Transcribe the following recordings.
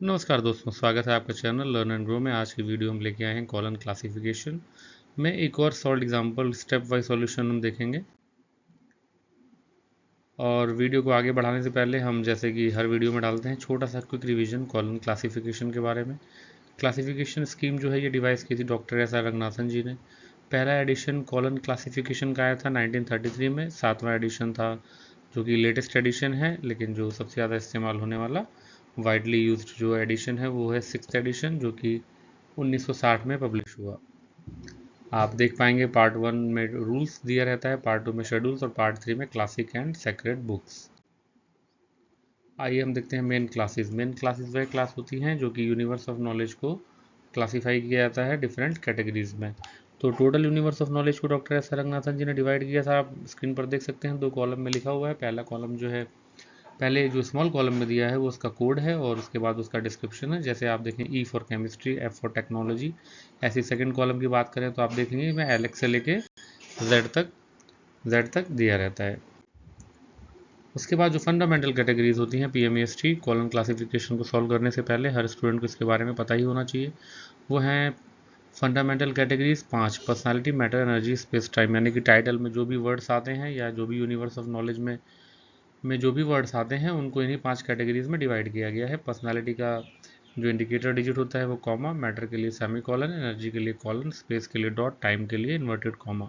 नमस्कार दोस्तों, स्वागत है आपका चैनल लर्न एंड ग्रो में। आज की वीडियो हम लेके आए हैं कॉलन क्लासिफिकेशन में एक और solve example step wise solution हम देखेंगे। और वीडियो को आगे बढ़ाने से पहले हम जैसे कि हर वीडियो में डालते हैं छोटा सा क्विक रिवीजन कॉलन क्लासिफिकेशन के बारे में। क्लासिफिकेशन स्कीम जो है ये डिवाइस की थी डॉक्टर एस आर रंगनाथन जी ने। पहला एडिशन कॉलन क्लासिफिकेशन का आया था 1933 में। सातवां एडिशन था जो कि लेटेस्ट एडिशन है, लेकिन जो सबसे ज़्यादा इस्तेमाल होने वाला वाइडली यूज्ड जो एडिशन है वो है सिक्स्थ एडिशन, जो कि 1960 में पब्लिश हुआ। आप देख पाएंगे पार्ट 1 में रूल्स दिया रहता है, पार्ट 2 में शेड्यूल्स और पार्ट 3 में क्लासिक एंड सेक्रेड बुक्स। आइए हम देखते हैं मेन क्लासेस। मेन क्लासेस वह क्लास होती हैं जो कि यूनिवर्स ऑफ नॉलेज को क्लासीफाई किया जाता है डिफरेंट कैटेगरीज में। तो टोटल यूनिवर्स ऑफ नॉलेज को डॉक्टर एस रंगनाथन जी ने डिवाइड किया था। आप स्क्रीन पर देख सकते हैं, दो कॉलम में लिखा हुआ है। पहला कॉलम जो है, पहले जो स्मॉल कॉलम में दिया है वो उसका कोड है और उसके बाद उसका डिस्क्रिप्शन है। जैसे आप देखें E for chemistry, F for technology. ऐसी सेकंड कॉलम की बात करें तो आप देखेंगे मैं एलेक्स से लेके जेड तक दिया रहता है। उसके बाद जो फंडामेंटल कैटेगरीज होती हैं पीएमईएसटी कॉलम क्लासिफिकेशन को सॉल्व करने से पहले हर स्टूडेंट को इसके बारे में पता ही होना चाहिए। वो हैं fundamental categories 5: personality, matter, energy, space, time. यानी कि टाइटल में जो भी वर्ड्स आते हैं या जो भी यूनिवर्स ऑफ नॉलेज में जो भी वर्ड्स आते हैं उनको इन्हीं 5 कैटेगरीज में डिवाइड किया गया है। पर्सनालिटी का जो इंडिकेटर डिजिट होता है वो कॉमा, मैटर के लिए सेमी कॉलन, एनर्जी के लिए कॉलन, स्पेस के लिए डॉट, टाइम के लिए इन्वर्टेड कॉमा।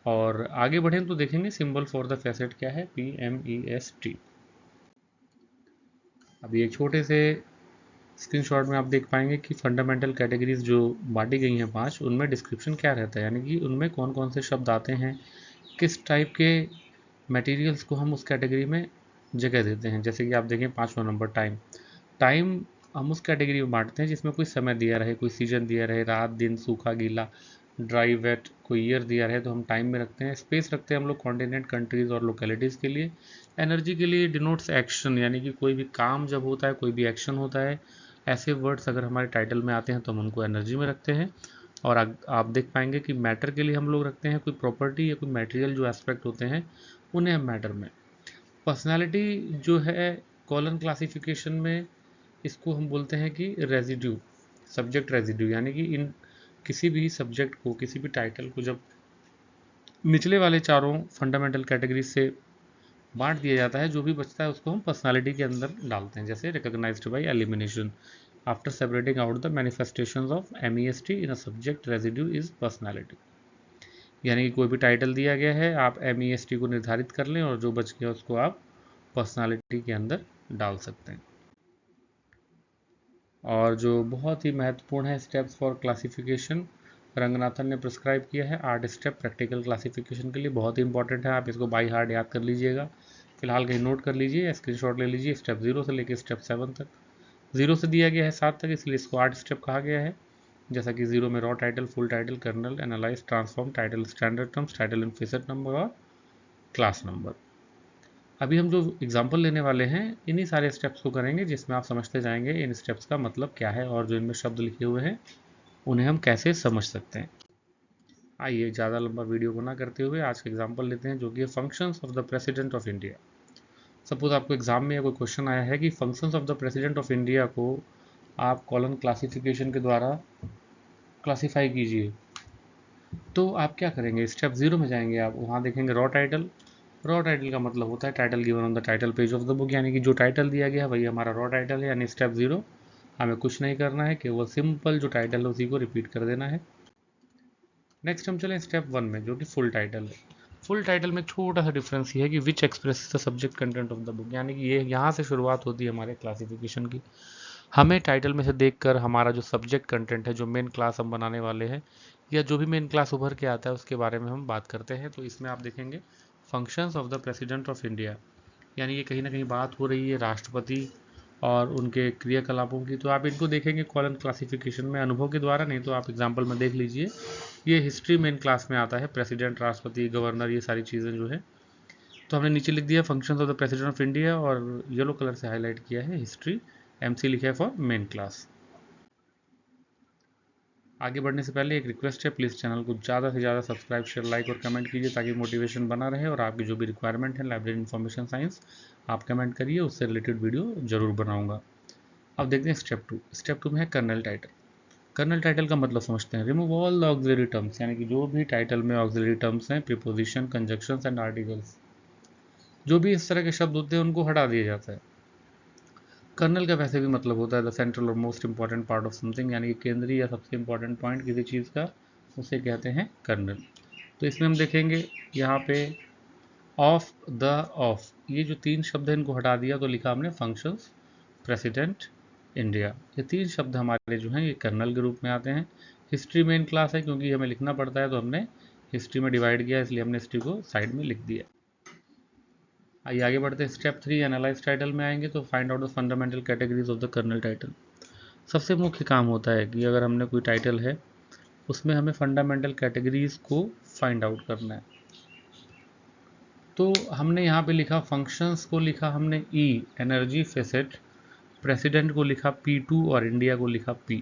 और आगे बढ़ें तो देखेंगे सिंबल फॉर द फैसेट क्या है, PMEST। अभी एक छोटे से स्क्रीनशॉट में आप देख पाएंगे कि फंडामेंटल कैटेगरीज जो बांटी गई हैं 5, उनमें डिस्क्रिप्शन क्या रहता है, यानी कि उनमें कौन कौन से शब्द आते हैं, किस टाइप के मटेरियल्स को हम उस कैटेगरी में जगह देते हैं। जैसे कि आप देखें 5वां नंबर टाइम। टाइम हम उस कैटेगरी में बांटते हैं जिसमें कोई समय दिया रहे, कोई सीजन दिया रहे, रात दिन, सूखा गीला, ड्राई वेट, कोई ईयर दिया रहे तो हम टाइम में रखते हैं। स्पेस रखते हैं हम लोग कॉन्टिनेंट, कंट्रीज और लोकेलिटीज़ के लिए। एनर्जी के लिए डिनोट्स एक्शन, यानी कि कोई भी काम जब होता है, कोई भी एक्शन होता है, ऐसे वर्ड्स अगर हमारे टाइटल में आते हैं तो हम उनको एनर्जी में रखते हैं। और आप देख पाएंगे कि मैटर के लिए हम लोग रखते हैं कोई प्रॉपर्टी या कोई मटेरियल जो एस्पेक्ट होते हैं उन्हें हम मैटर में। पर्सनालिटी जो है कॉलन क्लासिफिकेशन में इसको हम बोलते हैं कि रेजिड्यू, सब्जेक्ट रेजिड्यू, यानी कि इन किसी भी सब्जेक्ट को, किसी भी टाइटल को जब निचले वाले चारों फंडामेंटल कैटेगरी से बांट दिया जाता है, जो भी बचता है उसको हम पर्सनालिटी के अंदर डालते हैं। जैसे recognized by elimination after separating out the manifestations of MEST in a subject residue is personality. यानी कि कोई भी टाइटल दिया गया है, आप MEST को निर्धारित कर लें और जो बच गया उसको आप पर्सनालिटी के अंदर डाल सकते हैं। और जो बहुत ही महत्वपूर्ण है स्टेप्स फॉर क्लासिफिकेशन, रंगनाथन ने प्रिस्क्राइब किया है 8 स्टेप प्रैक्टिकल क्लासिफिकेशन के लिए। बहुत ही इंपॉर्टेंट है, आप इसको बाई हार्ट याद कर लीजिएगा। फिलहाल कहीं नोट कर लीजिए या स्क्रीनशॉट ले लीजिए। स्टेप 0 से लेकर स्टेप 7 तक। 0 से दिया गया है 7 तक, इसलिए इसको 8 स्टेप कहा गया है। जैसा कि 0 में raw title, full title, kernel, analyze, transform, title standard terms, title implicit number और क्लास नंबर। अभी हम जो एग्जाम्पल लेने वाले हैं इन्हीं सारे स्टेप्स को करेंगे, जिसमें आप समझते जाएंगे इन स्टेप्स का मतलब क्या है और जो इनमें शब्द लिखे हुए हैं उन्हें हम कैसे समझ सकते हैं। आइए ज़्यादा लंबा वीडियो को ना करते हुए आज का एग्जाम्पल लेते हैं, जो कि है functions of the president of India. Suppose आपको एग्जाम में कोई क्वेश्चन आया है कि functions of the president of India को आप कॉलम क्लासिफिकेशन के द्वारा क्लासीफाई कीजिए। तो आप क्या करेंगे, स्टेप 0 में जाएंगे, आप वहाँ देखेंगे रॉ टाइटल। रॉ टाइटल का मतलब होता है title given on the title page of the book, यानी कि जो टाइटल दिया गया है वही हमारा रॉ टाइटल है। यानी स्टेप 0 हमें कुछ नहीं करना है, केवल सिंपल जो टाइटल है उसी को रिपीट कर देना है। नेक्स्ट हम चलें स्टेप 1 में, जो कि फुल टाइटल है। फुल टाइटल में एक छोटा सा डिफरेंस ये है कि which express the subject content of the book, यानी कि ये यहाँ से शुरुआत होती है हमारे क्लासिफिकेशन की। हमें टाइटल में से देखकर हमारा जो सब्जेक्ट कंटेंट है, जो मेन क्लास हम बनाने वाले हैं या जो भी मेन क्लास उभर के आता है उसके बारे में हम बात करते हैं। तो इसमें आप देखेंगे functions of the president of India, यानी ये कहीं ना कहीं बात हो रही है राष्ट्रपति और उनके क्रियाकलापों की। तो आप इनको देखेंगे कॉलम क्लासिफिकेशन में अनुभव के द्वारा, नहीं तो आप एग्जाम्पल में देख लीजिए। ये हिस्ट्री मेन क्लास में आता है, प्रेसिडेंट, राष्ट्रपति, गवर्नर, ये सारी चीज़ें जो है। तो हमने नीचे लिख दिया functions of the president of India और येलो कलर से हाईलाइट किया है हिस्ट्री, MC लिखा है फॉर मेन क्लास। आगे बढ़ने से पहले एक रिक्वेस्ट है, प्लीज़ चैनल को ज़्यादा से ज़्यादा सब्सक्राइब, शेयर, लाइक और कमेंट कीजिए ताकि मोटिवेशन बना रहे और आपकी जो भी रिक्वायरमेंट है लाइब्रेरी इन्फॉर्मेशन साइंस, आप कमेंट करिए, उससे रिलेटेड वीडियो ज़रूर बनाऊंगा। अब देखते हैं स्टेप 2। स्टेप 2 में है कर्नल टाइटल। कर्नल टाइटल का मतलब समझते हैं। Remove all the auxiliary terms, यानी कि जो भी टाइटल में ऑक्सिलरी टर्म्स हैं, प्रीपोजिशन, कंजक्शंस एंड आर्टिकल्स, जो भी इस तरह के शब्द होते हैं उनको हटा दिया जाता है। कर्नल का वैसे भी मतलब होता है द सेंट्रल और most important part of something, यानी कि केंद्रीय या सबसे इंपॉर्टेंट पॉइंट किसी चीज़ का, उसे कहते हैं कर्नल। तो इसमें हम देखेंगे यहाँ पे ऑफ, द, ऑफ, ये जो तीन शब्द हैं इनको हटा दिया तो लिखा हमने फंक्शंस, प्रेसिडेंट, इंडिया। ये तीन शब्द हमारे जो हैं ये कर्नल के रूप में आते हैं। हिस्ट्री मेन क्लास है, क्योंकि हमें लिखना पड़ता है तो हमने हिस्ट्री में डिवाइड किया, इसलिए हमने हिस्ट्री को साइड में लिख दिया। आइए आगे बढ़ते हैं। स्टेप 3 एनालाइज टाइटल में आएंगे तो find out the fundamental categories of the kernel title. सबसे मुख्य काम होता है कि अगर हमने कोई टाइटल है उसमें हमें फंडामेंटल कैटेगरीज को फाइंड आउट करना है। तो हमने यहाँ पे लिखा फंक्शंस को लिखा हमने ई, एनर्जी फेसेट, प्रेसिडेंट को लिखा P2 और इंडिया को लिखा P।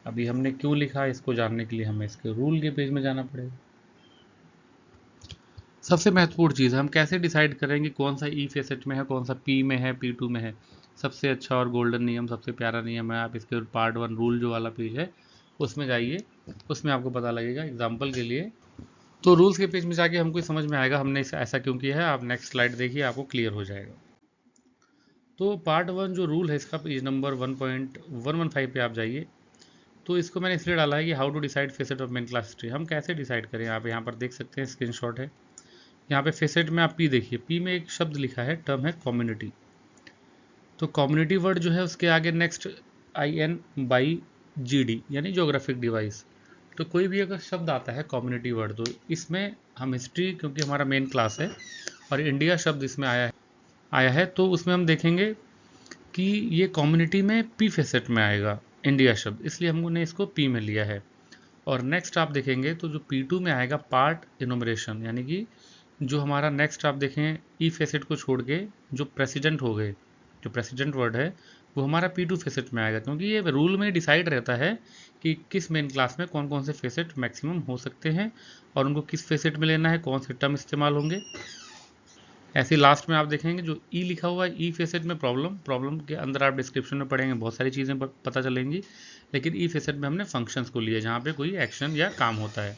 अभी हमने क्यों लिखा इसको जानने के लिए हमें इसके रूल के पेज में जाना पड़ेगा। सबसे महत्वपूर्ण चीज़ है हम कैसे डिसाइड करेंगे कौन सा ई फेसेट में है, कौन सा P में है, P2 में है। सबसे अच्छा और गोल्डन नियम, सबसे प्यारा नियम है, आप इसके पार्ट 1 रूल जो वाला पेज है उसमें जाइए, उसमें आपको पता लगेगा। एग्जाम्पल के लिए तो रूल्स के पेज में जाके हमको समझ में आएगा हमने ऐसा क्यों किया है। आप नेक्स्ट स्लाइड देखिए, आपको क्लियर हो जाएगा। तो पार्ट 1 जो रूल है इसका पेज नंबर 1.115 पे आप जाइए। तो इसको मैंने इसलिए डाला है कि how to decide facet of main class history, हम कैसे डिसाइड करें। आप यहाँ पर देख सकते हैं, स्क्रीनशॉट है। यहाँ पे फेसेट में आप P देखिए, P में एक शब्द लिखा है, टर्म है कम्युनिटी। तो कम्युनिटी वर्ड जो है उसके आगे नेक्स्ट IN/GD यानी जोग्राफिक डिवाइस। तो कोई भी अगर शब्द आता है कम्युनिटी वर्ड, तो इसमें हम हिस्ट्री, क्योंकि हमारा मेन क्लास है और इंडिया शब्द इसमें आया है तो उसमें हम देखेंगे कि ये कम्युनिटी में P फेसेट में आएगा इंडिया शब्द, इसलिए हमने इसको P में लिया है। और नेक्स्ट आप देखेंगे तो जो P2 में आएगा पार्ट इनोमरेशन, यानी कि जो हमारा नेक्स्ट आप देखें ई फेसेट को छोड़ के जो प्रेसिडेंट हो गए, जो प्रेसिडेंट वर्ड है वो हमारा P2 फेसेट में आएगा, क्योंकि ये रूल में डिसाइड रहता है कि किस मेन क्लास में कौन कौन से फेसेट मैक्सिमम हो सकते हैं और उनको किस फेसेट में लेना है, कौन से टर्म इस्तेमाल होंगे। ऐसे लास्ट में आप देखेंगे जो ई लिखा हुआ है ई फेसेट में प्रॉब्लम के अंदर आप डिस्क्रिप्शन में पढ़ेंगे, बहुत सारी चीज़ें पता चलेंगी, लेकिन ई फेसेट में हमने फंक्शंस को लिया जहाँ पे कोई एक्शन या काम होता है।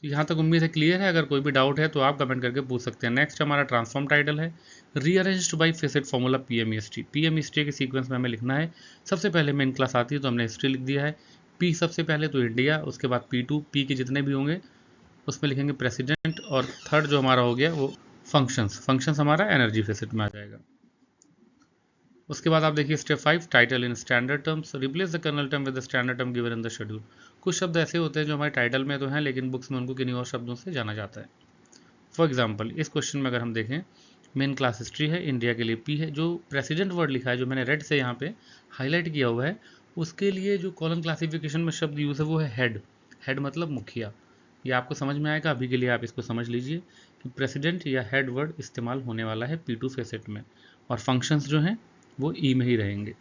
तो यहाँ तक उम्मीद है क्लियर है। अगर कोई भी डाउट है तो आप कमेंट करके पूछ सकते हैं। नेक्स्ट हमारा ट्रांसफॉर्म टाइटल है, rearranged by facet formula PMEST। PMEST के सीक्वेंस में हमें लिखना है। सबसे पहले मेन क्लास आती है तो हमने हिस्ट्री लिख दिया है, P सबसे पहले तो इंडिया, उसके बाद P2, P के जितने भी होंगे उसमें लिखेंगे प्रेसिडेंट, और थर्ड जो हमारा हो गया वो फंक्शंस हमारा एनर्जी फेसेट में आ जाएगा। उसके बाद आप देखिए step 5 title in standard terms, replace the kernel term with the standard term given in the schedule. कुछ शब्द ऐसे होते हैं जो हमारे टाइटल में तो हैं लेकिन बुक्स में उनको किन्हीं और शब्दों से जाना जाता है। फॉर एग्जाम्पल इस क्वेश्चन में अगर हम देखें, मेन क्लास हिस्ट्री है, इंडिया के लिए P है, जो प्रेसिडेंट वर्ड लिखा है जो मैंने रेड से यहाँ पे हाईलाइट किया हुआ है, उसके लिए जो कॉलम क्लासिफिकेशन में शब्द यूज है वो है हेड। हेड मतलब मुखिया। ये आपको समझ में आएगा, अभी के लिए आप इसको समझ लीजिए कि प्रेसिडेंट या हेड वर्ड इस्तेमाल होने वाला है P2 फेसेट में, और फंक्शंस जो हैं वो ई में ही रहेंगे।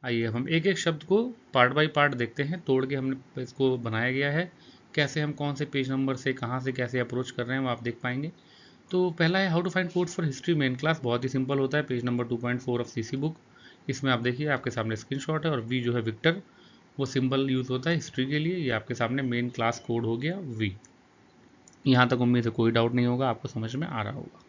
आइए अब हम एक एक शब्द को पार्ट बाय पार्ट देखते हैं, तोड़ के हमने इसको बनाया गया है। कैसे हम कौन से पेज नंबर से कहाँ से कैसे अप्रोच कर रहे हैं वो आप देख पाएंगे। तो पहला है how to find codes for history main class, बहुत ही सिंपल होता है, page number 2.4 of CC book. इसमें आप देखिए आपके सामने स्क्रीनशॉट है, और V जो है विक्टर, वो सिंबल यूज़ होता है हिस्ट्री के लिए। ये आपके सामने मेन क्लास कोड हो गया V। यहाँ तक उम्मीद है कोई डाउट नहीं होगा, आपको समझ में आ रहा होगा।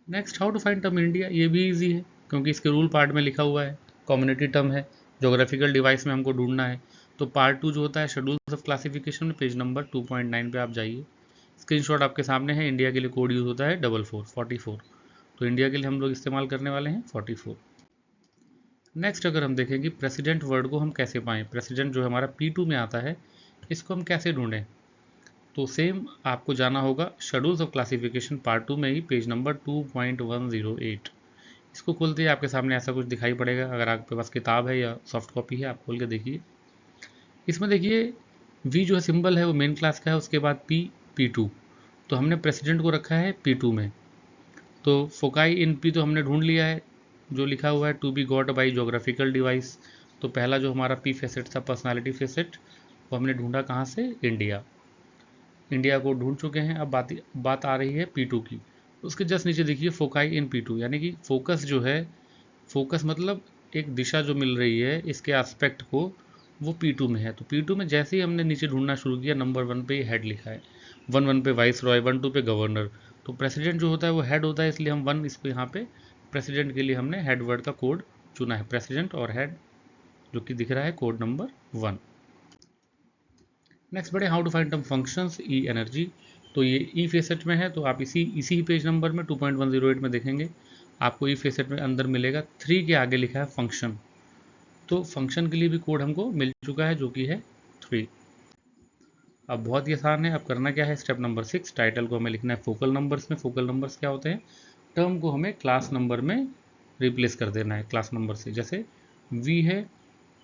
Next how to find term India, ये भी ईजी है क्योंकि इसके रूल पार्ट में लिखा हुआ है, कम्युनिटी टर्म है, जोग्राफिकल डिवाइस में हमको ढूंढना है। तो पार्ट 2 जो होता है शेड्यूल्स ऑफ क्लासिफिकेशन में पेज नंबर 2.9 पे आप जाइए। स्क्रीनशॉट आपके सामने है, इंडिया के लिए कोड यूज़ होता है 44, तो इंडिया के लिए हम लोग इस्तेमाल करने वाले हैं 44। नेक्स्ट अगर हम देखें कि प्रेसिडेंट वर्ड को हम कैसे पाएँ, प्रेसिडेंट जो हमारा P2 में आता है इसको हम कैसे ढूंढें, तो सेम आपको जाना होगा शेड्यूल्स ऑफ क्लासिफिकेशन पार्ट 2 में ही पेज नंबर 2.108। इसको खोलते ही आपके सामने ऐसा कुछ दिखाई पड़ेगा। अगर आपके पास किताब है या सॉफ्ट कॉपी है आप खोल के देखिए। इसमें देखिए V जो है सिंबल है वो मेन क्लास का है, उसके बाद P, P2, तो हमने प्रेसिडेंट को रखा है P2 में। तो फोकाई इन P तो हमने ढूंढ लिया है, जो लिखा हुआ है to be got by geographical device. तो पहला जो हमारा P फेसेट था पर्सनालिटी फेसेट, वो हमने ढूंढा कहाँ से, इंडिया को ढूंढ चुके हैं। अब बात आ रही है P2 की। उसके जस्ट नीचे देखिए फोकाई इन P2, यानी कि फोकस जो है फोकस मतलब एक दिशा जो मिल रही है इसके एस्पेक्ट को, वो P2 में है। तो P2 में जैसे ही हमने नीचे ढूंढना शुरू किया, नंबर 1 पे हेड लिखा है, 1 पे वाइस रॉय, 1 2 पे गवर्नर। तो प्रेसिडेंट जो होता है वो हेड होता है, इसलिए हम 1 इसको यहाँ पे प्रेसिडेंट के लिए हमने हेड वर्ड का कोड चुना है, प्रेसिडेंट और हेड, जो कि दिख रहा है कोड नंबर 1। नेक्स्ट बढ़े, how to find some functions E energy. तो ये ई फेसेट में है, तो आप इसी पेज नंबर में 2.108 में देखेंगे, आपको ई फेसेट में अंदर मिलेगा 3 के आगे लिखा है फंक्शन। तो फंक्शन के लिए भी कोड हमको मिल चुका है, जो कि है 3। अब बहुत ही आसान है, अब करना क्या है, स्टेप नंबर 6, टाइटल को हमें लिखना है फोकल नंबर्स में। फोकल नंबर्स क्या होते हैं, टर्म को हमें क्लास नंबर में रिप्लेस कर देना है, क्लास नंबर से। जैसे वी है,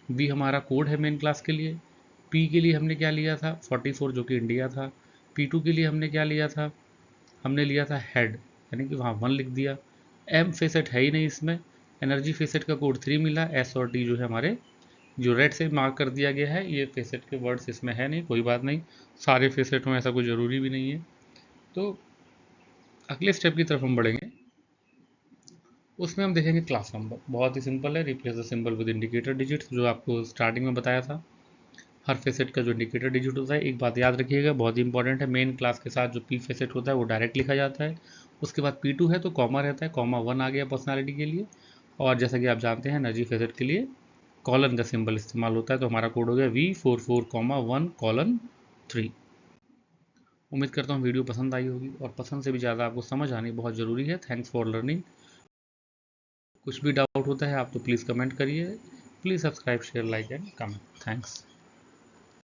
वी हमारा कोड है मेन क्लास के लिए। पी के लिए हमने क्या लिया था, 44 जो कि इंडिया था। P2 के लिए हमने क्या लिया था, हमने लिया था हेड, यानी कि वहाँ 1 लिख दिया। एम फेसेट है ही नहीं इसमें, एनर्जी फेसेट का कोड 3 मिला। एस और टी जो है हमारे, जो रेड से मार्क कर दिया गया है, ये फेसेट के वर्ड्स इसमें है नहीं, कोई बात नहीं, सारे फेसेट में ऐसा कोई ज़रूरी भी नहीं है। तो अगले स्टेप की तरफ हम बढ़ेंगे, उसमें हम देखेंगे क्लास नंबर। बहुत ही सिंपल है, replace the symbol with indicator digit, जो आपको स्टार्टिंग में बताया था। हर फेसेट का जो इंडिकेटर डिजिट होता है, एक बात याद रखिएगा, बहुत ही इंपॉर्टेंट है, मेन क्लास के साथ जो पी फेसेट होता है वो डायरेक्ट लिखा जाता है। उसके बाद P2 है तो कॉमा रहता है, कॉमा 1 आ गया पर्सनालिटी के लिए। और जैसा कि आप जानते हैं एनर्जी फेसेट के लिए कॉलन का सिंबल इस्तेमाल होता है। तो हमारा कोड हो गया V44,1:3। उम्मीद करता हूँ वीडियो पसंद आई होगी, और पसंद से भी ज़्यादा आपको समझ आनी बहुत ज़रूरी है। Thanks for learning. कुछ भी डाउट होता है आप तो प्लीज़ कमेंट करिए। Please subscribe, share, like and comment. Thanks.